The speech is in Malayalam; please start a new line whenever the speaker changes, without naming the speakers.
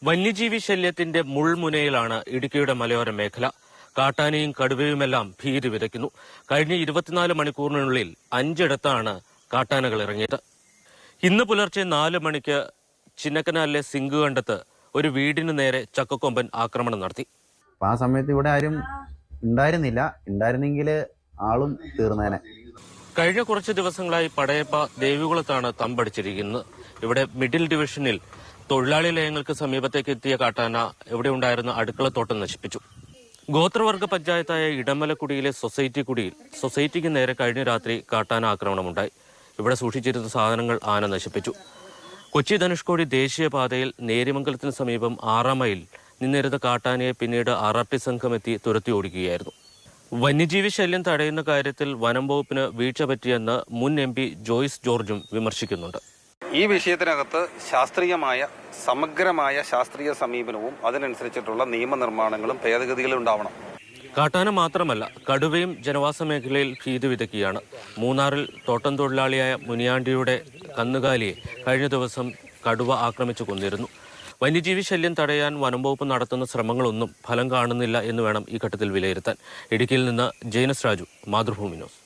വന്യജീവി ശല്യത്തിന്റെ മുൾമുനയിലാണ് ഇടുക്കിയുടെ മലയോര മേഖല. കാട്ടാനയും കടുവയുമെല്ലാം ഭീതി വിതയ്ക്കുന്നു. കഴിഞ്ഞ 24 മണിക്കൂറിനുള്ളിൽ 5 ഇടത്താണ് കാട്ടാനകൾ ഇറങ്ങിയത്. ഇന്ന് പുലർച്ചെ 4 മണിക്ക് ചിന്നക്കനാലിലെ സിങ്ക് കണ്ടത്ത് ഒരു വീടിന് നേരെ ചക്കക്കൊമ്പൻ ആക്രമണം നടത്തി.
ആ സമയത്ത് ഇവിടെ ആരും ഉണ്ടായിരുന്നെങ്കിൽ ആളും തീർന്നേനെ.
കഴിഞ്ഞ കുറച്ച് ദിവസങ്ങളായി പടയപ്പ ദേവികുളത്താണ് തമ്പടിച്ചിരിക്കുന്നത്. ഇവിടെ മിഡിൽ ഡിവിഷനിൽ തൊഴിലാളി ലയങ്ങൾക്ക് സമീപത്തേക്ക് എത്തിയ കാട്ടാന ഇവിടെ ഉണ്ടായിരുന്ന അടുക്കളത്തോട്ടം നശിപ്പിച്ചു. ഗോത്രവർഗ പഞ്ചായത്തായ ഇടമലക്കുടിയിലെ സൊസൈറ്റിക്ക് നേരെ കഴിഞ്ഞ രാത്രി കാട്ടാന ആക്രമണമുണ്ടായി. ഇവിടെ സൂക്ഷിച്ചിരുന്ന സാധനങ്ങൾ ആന നശിപ്പിച്ചു. കൊച്ചി ധനുഷ്കോടി ദേശീയപാതയിൽ നേരിമംഗലത്തിന് സമീപം 6 മൈൽ നിന്നിരുന്ന കാട്ടാനയെ പിന്നീട് RRT സംഘം എത്തി തുരത്തി ഓടിക്കുകയായിരുന്നു. വന്യജീവി ശല്യം തടയുന്ന കാര്യത്തിൽ വനം വകുപ്പിന് വീഴ്ച പറ്റിയെന്ന് മുൻ MP ജോയ്സ് ജോർജും വിമർശിക്കുന്നുണ്ട്.
ഈ വിഷയത്തിനകത്ത് സമഗ്രമായ ശാസ്ത്രീയ സമീപനവും അതിനനുസരിച്ചിട്ടുള്ള നിയമനിർമ്മാണങ്ങളും ഭേദഗതികളും ഉണ്ടാവണം.
കാട്ടാന മാത്രമല്ല, കടുവയും ജനവാസ മേഖലയിൽ ഭീതി വിതയ്ക്കുകയാണ്. മൂന്നാറിൽ തോട്ടം തൊഴിലാളിയായ മുനിയാണ്ടിയുടെ കന്നുകാലിയെ കഴിഞ്ഞ ദിവസം കടുവ ആക്രമിച്ചു കൊന്നിരുന്നു. വന്യജീവി ശല്യം തടയാൻ വനംവകുപ്പ് നടത്തുന്ന ശ്രമങ്ങളൊന്നും ഫലം കാണുന്നില്ല എന്ന് വേണം ഈ ഘട്ടത്തിൽ വിലയിരുത്താൻ. ഇടുക്കിയിൽ നിന്ന് ജെയിനസ് രാജു, മാതൃഭൂമി ന്യൂസ്.